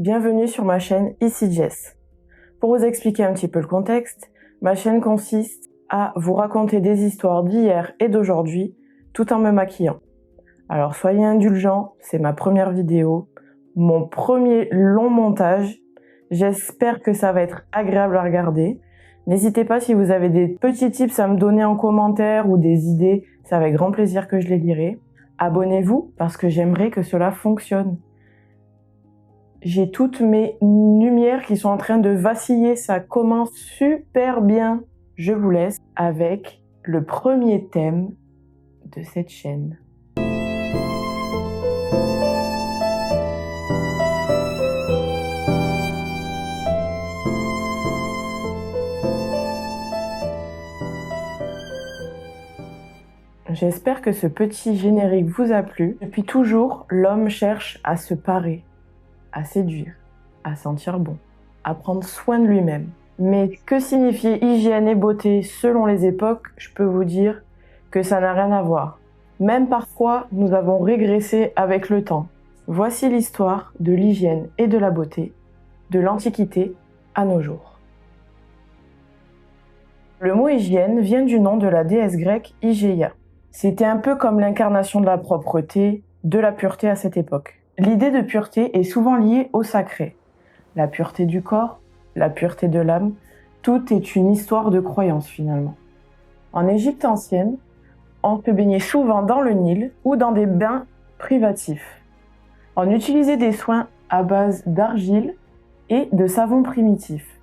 Bienvenue sur ma chaîne Ici Jess. Pour vous expliquer un petit peu le contexte, ma chaîne consiste à vous raconter des histoires d'hier et d'aujourd'hui tout en me maquillant. Alors soyez indulgents, c'est ma première vidéo, mon premier long montage. J'espère que ça va être agréable à regarder. N'hésitez pas si vous avez des petits tips à me donner en commentaire ou des idées, c'est avec grand plaisir que je les lirai. Abonnez-vous parce que j'aimerais que cela fonctionne. J'ai toutes mes lumières qui sont en train de vaciller, ça commence super bien. Je vous laisse avec le premier thème de cette chaîne. J'espère que ce petit générique vous a plu. Depuis toujours, l'homme cherche à se parer, à séduire, à sentir bon, à prendre soin de lui-même. Mais que signifiait hygiène et beauté selon les époques, je peux vous dire que ça n'a rien à voir. Même parfois, nous avons régressé avec le temps. Voici l'histoire de l'hygiène et de la beauté, de l'Antiquité à nos jours. Le mot hygiène vient du nom de la déesse grecque Hygieia. C'était un peu comme l'incarnation de la propreté, de la pureté à cette époque. L'idée de pureté est souvent liée au sacré. La pureté du corps, la pureté de l'âme, tout est une histoire de croyance finalement. En Égypte ancienne, on se baignait souvent dans le Nil ou dans des bains privatifs. On utilisait des soins à base d'argile et de savon primitif.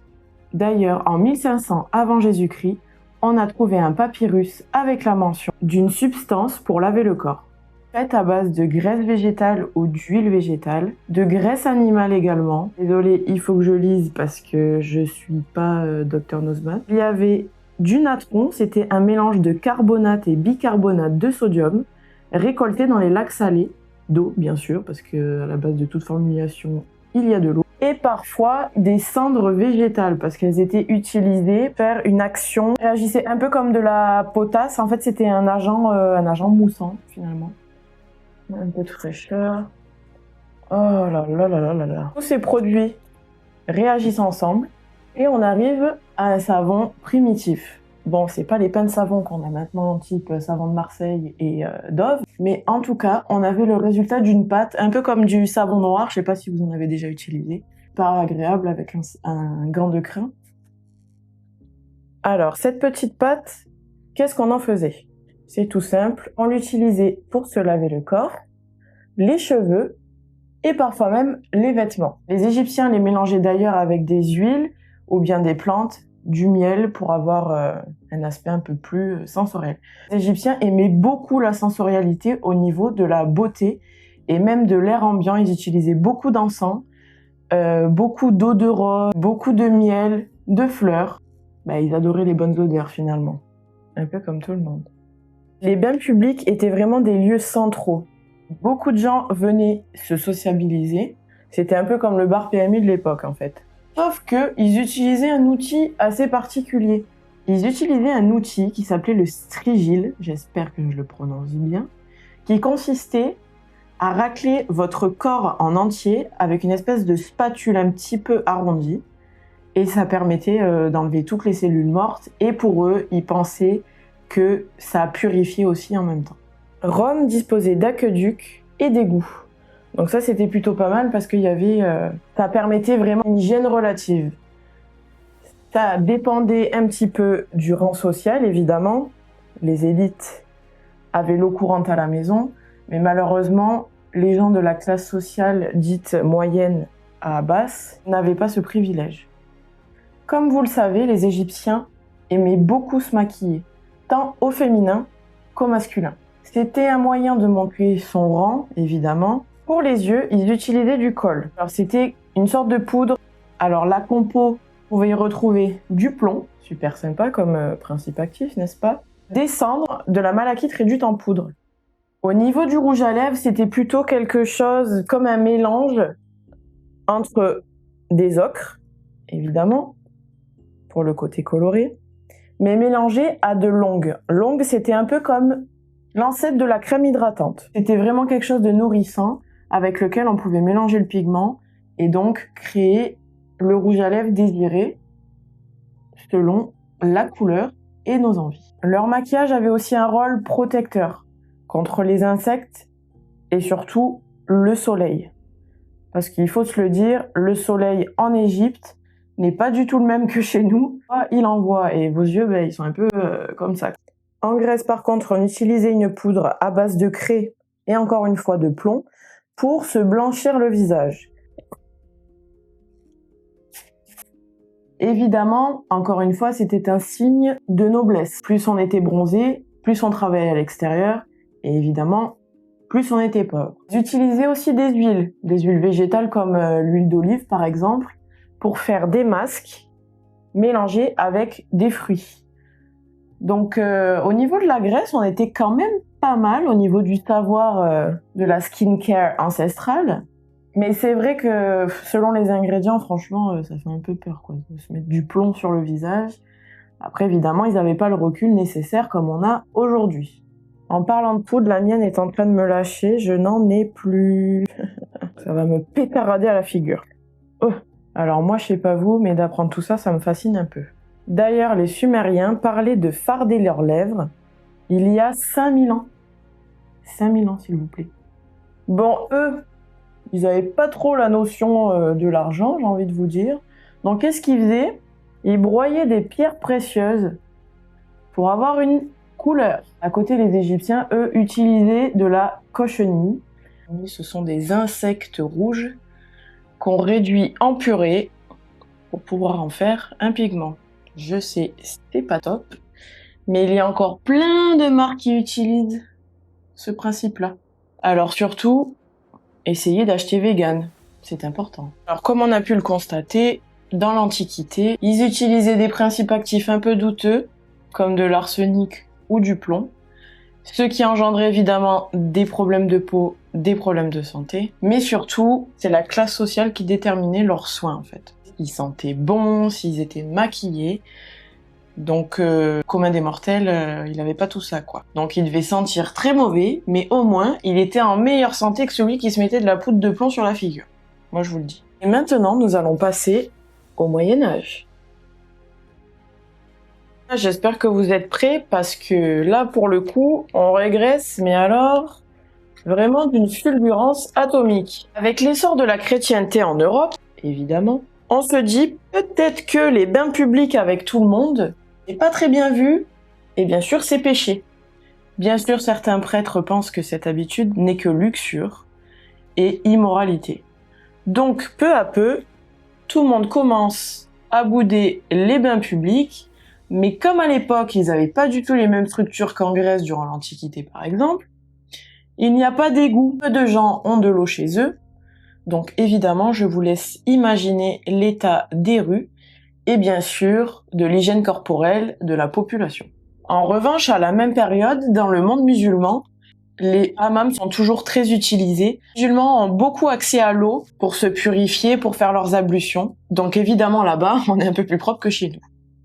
D'ailleurs, en 1500 avant Jésus-Christ, on a trouvé un papyrus avec la mention d'une substance pour laver le corps. Faite à base de graisse végétale ou d'huile végétale, de graisse animale également. Désolée, il faut que je lise parce que je suis pas Dr Nozman. Il y avait du natron, c'était un mélange de carbonate et bicarbonate de sodium, récolté dans les lacs salés, d'eau bien sûr, parce que à la base de toute formulation, il y a de l'eau. Et parfois des cendres végétales, parce qu'elles étaient utilisées pour faire une action. Réagissait un peu comme de la potasse, en fait c'était un agent moussant finalement. Un peu de fraîcheur. Oh là là là là là là. Tous ces produits réagissent ensemble et on arrive à un savon primitif. Bon, c'est pas les pains de savon qu'on a maintenant, type savon de Marseille et Dove, mais en tout cas, on avait le résultat d'une pâte, un peu comme du savon noir, je sais pas si vous en avez déjà utilisé, pas agréable avec un gant de crin. Alors, cette petite pâte, qu'est-ce qu'on en faisait ? C'est tout simple, on l'utilisait pour se laver le corps, les cheveux et parfois même les vêtements. Les Égyptiens les mélangeaient d'ailleurs avec des huiles ou bien des plantes, du miel pour avoir un aspect un peu plus sensoriel. Les Égyptiens aimaient beaucoup la sensorialité au niveau de la beauté et même de l'air ambiant. Ils utilisaient beaucoup d'encens, beaucoup d'eau de rose, beaucoup de miel, de fleurs. Ils adoraient les bonnes odeurs finalement, un peu comme tout le monde. Les bains publics étaient vraiment des lieux centraux. Beaucoup de gens venaient se sociabiliser. C'était un peu comme le bar PMU de l'époque en fait. Sauf qu'ils utilisaient un outil assez particulier. Ils utilisaient un outil qui s'appelait le strigil, j'espère que je le prononce bien, qui consistait à racler votre corps en entier avec une espèce de spatule un petit peu arrondie. Et ça permettait d'enlever toutes les cellules mortes. Et pour eux, ils pensaient que ça purifiait aussi en même temps. Rome disposait d'aqueducs et d'égouts. Donc ça, c'était plutôt pas mal parce qu'il y avait, ça permettait vraiment une hygiène relative. Ça dépendait un petit peu du rang social, évidemment. Les élites avaient l'eau courante à la maison, mais malheureusement, les gens de la classe sociale dite moyenne à basse n'avaient pas ce privilège. Comme vous le savez, les Égyptiens aimaient beaucoup se maquiller, tant au féminin qu'au masculin. C'était un moyen de montrer son rang, évidemment. Pour les yeux, ils utilisaient du kohl. Alors c'était une sorte de poudre. Alors la compo, on va y retrouver du plomb, super sympa comme principe actif, n'est-ce pas ? Des cendres, de la malachite réduite en poudre. Au niveau du rouge à lèvres, c'était plutôt quelque chose comme un mélange entre des ocres, évidemment, pour le côté coloré, mais mélangé à de l'ongue. L'ongue, c'était un peu comme l'ancêtre de la crème hydratante. C'était vraiment quelque chose de nourrissant avec lequel on pouvait mélanger le pigment et donc créer le rouge à lèvres désiré selon la couleur et nos envies. Leur maquillage avait aussi un rôle protecteur contre les insectes et surtout le soleil. Parce qu'il faut se le dire, le soleil en Égypte n'est pas du tout le même que chez nous. Il envoie et vos yeux, ils sont un peu comme ça. En Grèce, par contre, on utilisait une poudre à base de craie et encore une fois de plomb pour se blanchir le visage. Évidemment, encore une fois, c'était un signe de noblesse. Plus on était bronzé, plus on travaillait à l'extérieur, et évidemment, plus on était pauvre. Ils utilisaient aussi des huiles végétales comme l'huile d'olive par exemple, pour faire des masques mélangés avec des fruits. Donc au niveau de la Grèce, on était quand même pas mal au niveau du savoir de la skincare ancestrale. Mais c'est vrai que selon les ingrédients, franchement, ça fait un peu peur, quoi, de se mettre du plomb sur le visage. Après, évidemment, ils n'avaient pas le recul nécessaire comme on a aujourd'hui. En parlant de poudre, la mienne est en train de me lâcher, je n'en ai plus. Ça va me pétarader à la figure. Oh. Alors moi, je sais pas vous, mais d'apprendre tout ça, ça me fascine un peu. D'ailleurs, les Sumériens parlaient de farder leurs lèvres il y a 5000 ans. 5000 ans, s'il vous plaît. Bon, eux, ils n'avaient pas trop la notion de l'argent, j'ai envie de vous dire. Donc, qu'est-ce qu'ils faisaient? Ils broyaient des pierres précieuses pour avoir une couleur. À côté, les Égyptiens, eux, utilisaient de la cochenille. Ce sont des insectes rouges qu'on réduit en purée pour pouvoir en faire un pigment. Je sais, c'est pas top, mais il y a encore plein de marques qui utilisent ce principe-là. Alors surtout, essayez d'acheter vegan, c'est important. Alors comme on a pu le constater, dans l'Antiquité, ils utilisaient des principes actifs un peu douteux, comme de l'arsenic ou du plomb, ce qui engendrait évidemment des problèmes de peau, des problèmes de santé, mais surtout, c'est la classe sociale qui déterminait leurs soins en fait. Ils sentaient bon, s'ils étaient maquillés, donc commun des mortels, il avait pas tout ça quoi. Donc il devait sentir très mauvais, mais au moins, il était en meilleure santé que celui qui se mettait de la poudre de plomb sur la figure. Moi je vous le dis. Et maintenant, nous allons passer au Moyen-Âge. J'espère que vous êtes prêts parce que là, pour le coup, on régresse, mais alors, vraiment d'une fulgurance atomique. Avec l'essor de la chrétienté en Europe, évidemment, on se dit peut-être que les bains publics avec tout le monde n'est pas très bien vu, et bien sûr, c'est péché. Bien sûr, certains prêtres pensent que cette habitude n'est que luxure et immoralité. Donc, peu à peu, tout le monde commence à bouder les bains publics, mais comme à l'époque, ils n'avaient pas du tout les mêmes structures qu'en Grèce durant l'Antiquité par exemple, il n'y a pas d'égout. Peu de gens ont de l'eau chez eux, donc évidemment, je vous laisse imaginer l'état des rues et bien sûr de l'hygiène corporelle de la population. En revanche, à la même période, dans le monde musulman, les hammams sont toujours très utilisés. Les musulmans ont beaucoup accès à l'eau pour se purifier, pour faire leurs ablutions. Donc évidemment là-bas, on est un peu plus propre que chez nous.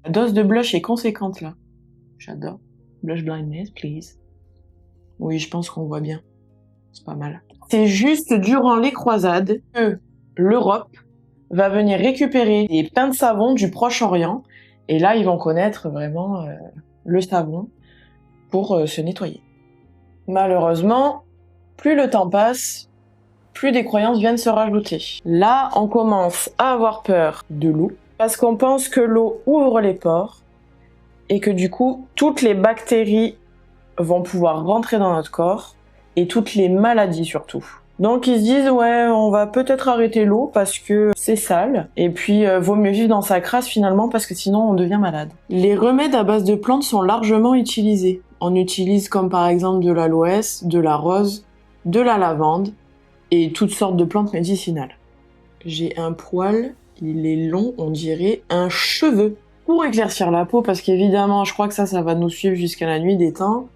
La dose de blush est conséquente là. J'adore. Blush blindness, please. Oui, je pense qu'on voit bien. C'est pas mal. C'est juste durant les croisades que l'Europe va venir récupérer des pains de savon du Proche-Orient. Et là, ils vont connaître vraiment le savon pour se nettoyer. Malheureusement, plus le temps passe, plus des croyances viennent se rajouter. Là, on commence à avoir peur de l'eau, parce qu'on pense que l'eau ouvre les pores, et que du coup, toutes les bactéries vont pouvoir rentrer dans notre corps, et toutes les maladies surtout. Donc ils se disent, ouais, on va peut-être arrêter l'eau parce que c'est sale, et puis vaut mieux vivre dans sa crasse finalement, parce que sinon on devient malade. Les remèdes à base de plantes sont largement utilisés. On utilise comme par exemple de l'aloès, de la rose, de la lavande, et toutes sortes de plantes médicinales. J'ai un poil, il est long, on dirait un cheveu. Pour éclaircir la peau, parce qu'évidemment, je crois que ça va nous suivre jusqu'à la nuit des temps,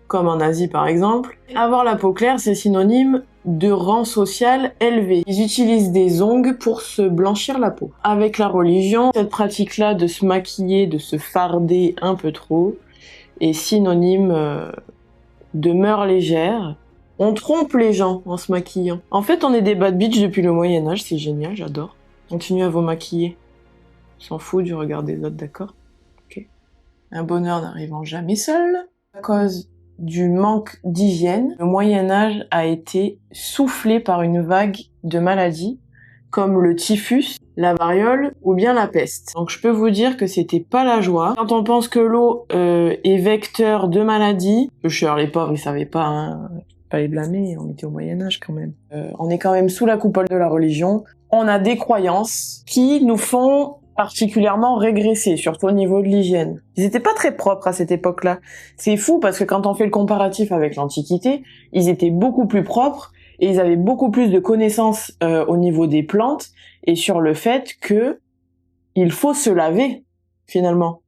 comme en Asie par exemple. Avoir la peau claire, c'est synonyme de rang social élevé. Ils utilisent des ongles pour se blanchir la peau. Avec la religion, cette pratique-là de se maquiller, de se farder un peu trop, est synonyme de mœurs légères On trompe les gens en se maquillant. En fait, on est des bad bitch depuis le Moyen-Âge, c'est génial, j'adore. Continuez à vous maquiller. On s'en fout du regard des autres, d'accord? Ok. Un bonheur n'arrivant jamais seul. À cause du manque d'hygiène, le Moyen-Âge a été soufflé par une vague de maladies comme le typhus, la variole ou bien la peste. Donc je peux vous dire que c'était pas la joie. Quand on pense que l'eau est vecteur de maladies, cher les pauvres ils savaient pas, hein, pas les blâmer, on était au Moyen-Âge quand même. On est quand même sous la coupole de la religion. On a des croyances qui nous font particulièrement régresser, surtout au niveau de l'hygiène. Ils étaient pas très propres à cette époque-là. C'est fou parce que quand on fait le comparatif avec l'Antiquité, ils étaient beaucoup plus propres et ils avaient beaucoup plus de connaissances au niveau des plantes et sur le fait que il faut se laver, finalement.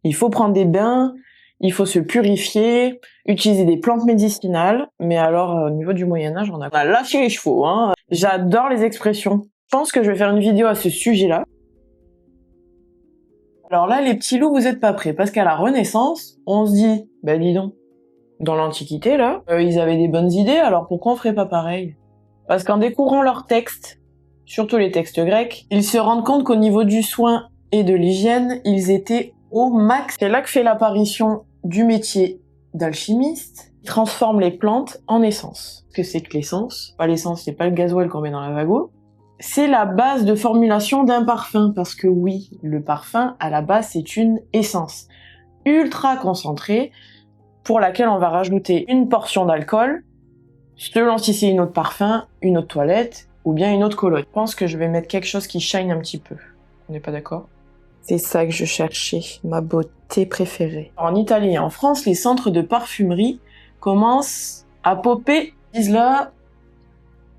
Il faut prendre des bains, il faut se purifier, utiliser des plantes médicinales. Mais alors, au niveau du Moyen-Âge, on a lâché les chevaux, hein. J'adore les expressions. Je pense que je vais faire une vidéo à ce sujet-là. Alors là, les petits loups, vous êtes pas prêts, parce qu'à la Renaissance, on se dit, bah dis donc, dans l'Antiquité, là, ils avaient des bonnes idées, alors pourquoi on ferait pas pareil? Parce qu'en découvrant leurs textes, surtout les textes grecs, ils se rendent compte qu'au niveau du soin et de l'hygiène, ils étaient au max. C'est là que fait l'apparition du métier d'alchimiste, qui transforme les plantes en essence. Qu'est-ce que c'est que l'essence? Pas l'essence, c'est pas le gasoil qu'on met dans la vago. C'est la base de formulation d'un parfum, parce que oui, le parfum, à la base, c'est une essence ultra concentrée, pour laquelle on va rajouter une portion d'alcool, selon si c'est une eau de parfum, une eau de toilette, ou bien une eau de cologne. Je pense que je vais mettre quelque chose qui shine un petit peu. On n'est pas d'accord? C'est ça que je cherchais, ma beauté préférée. En Italie et en France, les centres de parfumerie commencent à popper. Disent là,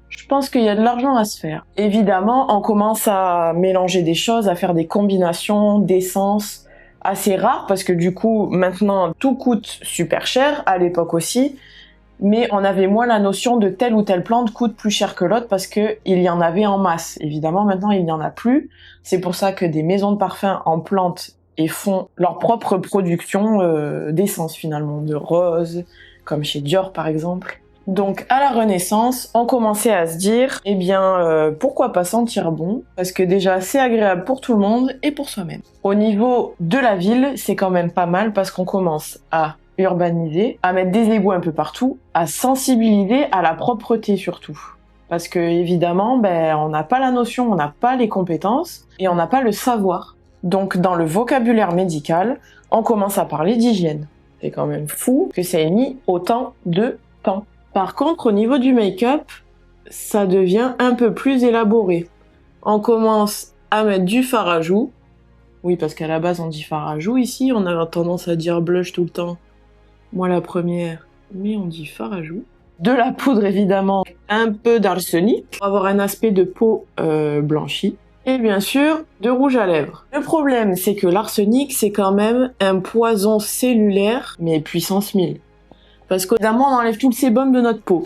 je pense qu'il y a de l'argent à se faire. Évidemment, on commence à mélanger des choses, à faire des combinations d'essences assez rares, parce que du coup, maintenant, tout coûte super cher, à l'époque aussi, mais on avait moins la notion de telle ou telle plante coûte plus cher que l'autre, parce que il y en avait en masse. Évidemment, maintenant, il n'y en a plus. C'est pour ça que des maisons de parfums en plantent et font leur propre production d'essence, finalement, de roses, comme chez Dior, par exemple. Donc à la Renaissance, on commençait à se dire, eh bien, pourquoi pas sentir bon? Parce que déjà, c'est agréable pour tout le monde et pour soi-même. Au niveau de la ville, c'est quand même pas mal parce qu'on commence à urbaniser, à mettre des égouts un peu partout, à sensibiliser à la propreté surtout. Parce que évidemment, on n'a pas la notion, on n'a pas les compétences et on n'a pas le savoir. Donc dans le vocabulaire médical, on commence à parler d'hygiène. C'est quand même fou que ça ait mis autant de temps. Par contre, au niveau du make-up, ça devient un peu plus élaboré. On commence à mettre du fard à joues. Oui, parce qu'à la base, on dit fard à joues ici. On a tendance à dire blush tout le temps. Moi, la première. Mais on dit fard à joues. De la poudre, évidemment. Un peu d'arsenic pour avoir un aspect de peau blanchie. Et bien sûr, de rouge à lèvres. Le problème, c'est que l'arsenic, c'est quand même un poison cellulaire, mais puissance 1000. Parce qu'évidemment, on enlève tout le sébum de notre peau.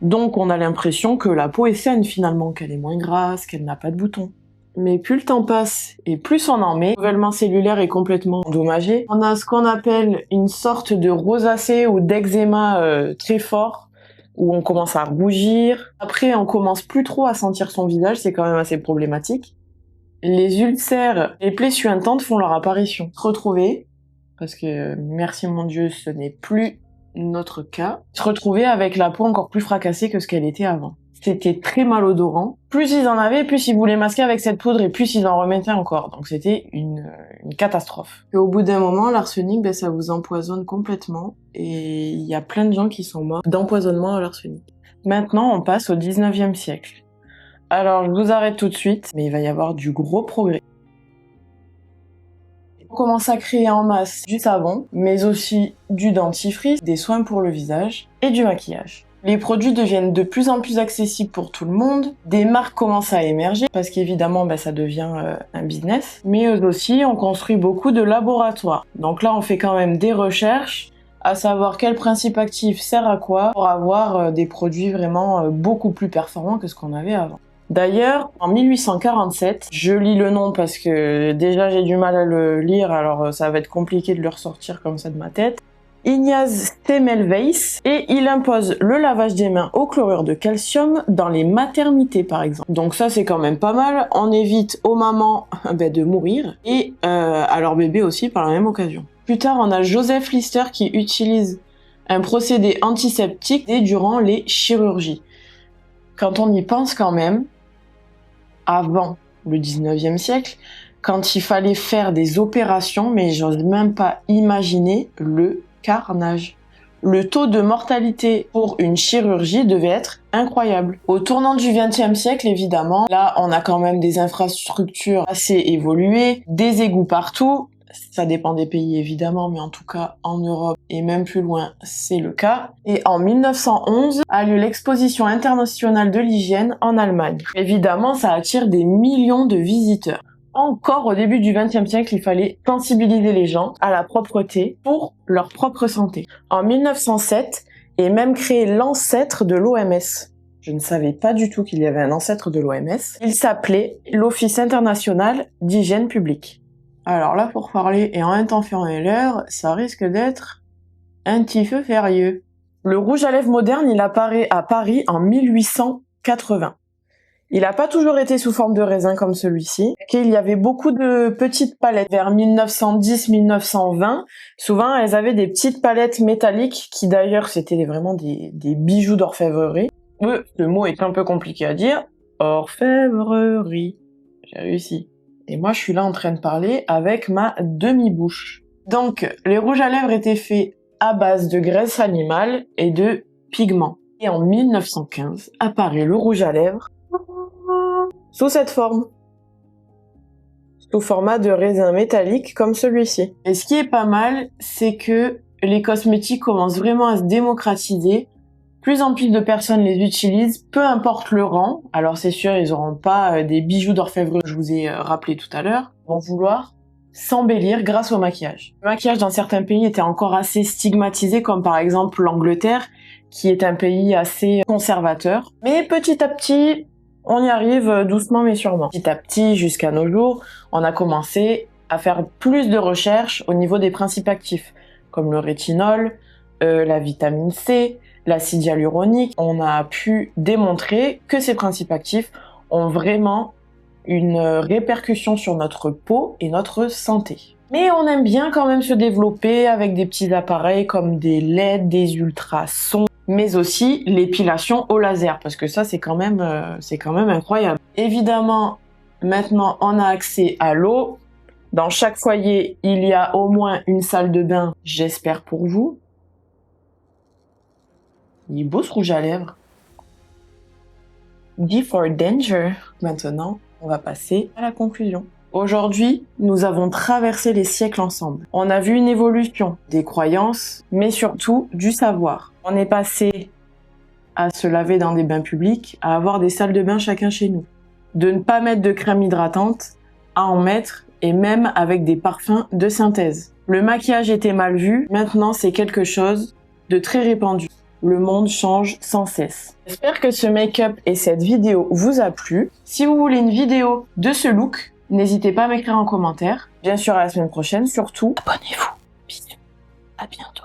Donc, on a l'impression que la peau est saine, finalement, qu'elle est moins grasse, qu'elle n'a pas de boutons. Mais plus le temps passe et plus on en met, le renouvellement cellulaire est complètement endommagé. On a ce qu'on appelle une sorte de rosacée ou d'eczéma très fort, où on commence à rougir. Après, on commence plus trop à sentir son visage, c'est quand même assez problématique. Les ulcères, les plaies suintantes font leur apparition. Se retrouver, parce que merci mon Dieu, ce n'est plus notre cas, se retrouver avec la peau encore plus fracassée que ce qu'elle était avant. C'était très malodorant. Plus ils en avaient, plus ils voulaient masquer avec cette poudre et plus ils en remettaient encore. Donc c'était une catastrophe. Et au bout d'un moment, l'arsenic, ça vous empoisonne complètement. Et il y a plein de gens qui sont morts d'empoisonnement à l'arsenic. Maintenant, on passe au 19e siècle. Alors, je vous arrête tout de suite, mais il va y avoir du gros progrès. On commence à créer en masse du savon, mais aussi du dentifrice, des soins pour le visage et du maquillage. Les produits deviennent de plus en plus accessibles pour tout le monde, des marques commencent à émerger, parce qu'évidemment ça devient un business, mais eux aussi on construit beaucoup de laboratoires. Donc là on fait quand même des recherches, à savoir quel principe actif sert à quoi, pour avoir des produits vraiment beaucoup plus performants que ce qu'on avait avant. D'ailleurs, en 1847, je lis le nom parce que déjà j'ai du mal à le lire, alors ça va être compliqué de le ressortir comme ça de ma tête. Ignaz Semmelweis, et il impose le lavage des mains au chlorure de calcium dans les maternités par exemple. Donc ça c'est quand même pas mal, on évite aux mamans de mourir et à leur bébé aussi par la même occasion. Plus tard on a Joseph Lister qui utilise un procédé antiseptique durant les chirurgies. Quand on y pense quand même, avant le 19e siècle, quand il fallait faire des opérations, mais j'ose même pas imaginer le carnage. Le taux de mortalité pour une chirurgie devait être incroyable. Au tournant du XXe siècle, évidemment, là, on a quand même des infrastructures assez évoluées, des égouts partout. Ça dépend des pays, évidemment, mais en tout cas, en Europe et même plus loin, c'est le cas. Et en 1911 a lieu l'exposition internationale de l'hygiène en Allemagne. Évidemment, ça attire des millions de visiteurs. Encore au début du XXe siècle, il fallait sensibiliser les gens à la propreté pour leur propre santé. En 1907 est même créé l'ancêtre de l'OMS. Je ne savais pas du tout qu'il y avait un ancêtre de l'OMS. Il s'appelait l'Office international d'hygiène publique. Alors là, pour parler et en même temps faire l'heure, ça risque d'être un petit peu férieux. Le rouge à lèvres moderne, il apparaît à Paris en 1880. Il n'a pas toujours été sous forme de raisin comme celui-ci. Il y avait beaucoup de petites palettes. Vers 1910-1920, souvent elles avaient des petites palettes métalliques qui d'ailleurs c'était vraiment des bijoux d'orfèvrerie. Le mot est un peu compliqué à dire. Orfèvrerie. J'ai réussi. Et moi je suis là en train de parler avec ma demi-bouche. Donc les rouges à lèvres étaient faits à base de graisse animale et de pigments. Et en 1915 apparaît le rouge à lèvres sous cette forme, sous format de raisin métallique comme celui-ci. Et ce qui est pas mal, c'est que les cosmétiques commencent vraiment à se démocratiser. Plus en plus de personnes les utilisent, peu importe le rang. Alors c'est sûr, ils n'auront pas des bijoux d'orfèvrerie, je vous ai rappelé tout à l'heure, vont vouloir s'embellir grâce au maquillage. Le maquillage dans certains pays était encore assez stigmatisé, comme par exemple l'Angleterre, qui est un pays assez conservateur. Mais petit à petit, on y arrive doucement mais sûrement. Petit à petit, jusqu'à nos jours, on a commencé à faire plus de recherches au niveau des principes actifs, comme le rétinol, la vitamine C, l'acide hyaluronique. On a pu démontrer que ces principes actifs ont vraiment une répercussion sur notre peau et notre santé. Mais on aime bien quand même se développer avec des petits appareils comme des LED, des ultrasons, mais aussi l'épilation au laser, parce que ça c'est quand même incroyable. Évidemment, maintenant on a accès à l'eau. Dans chaque foyer, il y a au moins une salle de bain, j'espère pour vous. Il est beau ce rouge à lèvres. D for danger. Maintenant, on va passer à la conclusion. Aujourd'hui, nous avons traversé les siècles ensemble. On a vu une évolution des croyances, mais surtout du savoir. On est passé à se laver dans des bains publics, à avoir des salles de bain chacun chez nous. De ne pas mettre de crème hydratante, à en mettre, et même avec des parfums de synthèse. Le maquillage était mal vu, maintenant c'est quelque chose de très répandu. Le monde change sans cesse. J'espère que ce make-up et cette vidéo vous a plu. Si vous voulez une vidéo de ce look, n'hésitez pas à m'écrire en commentaire. Bien sûr, à la semaine prochaine. Surtout, abonnez-vous. Bisous. À bientôt.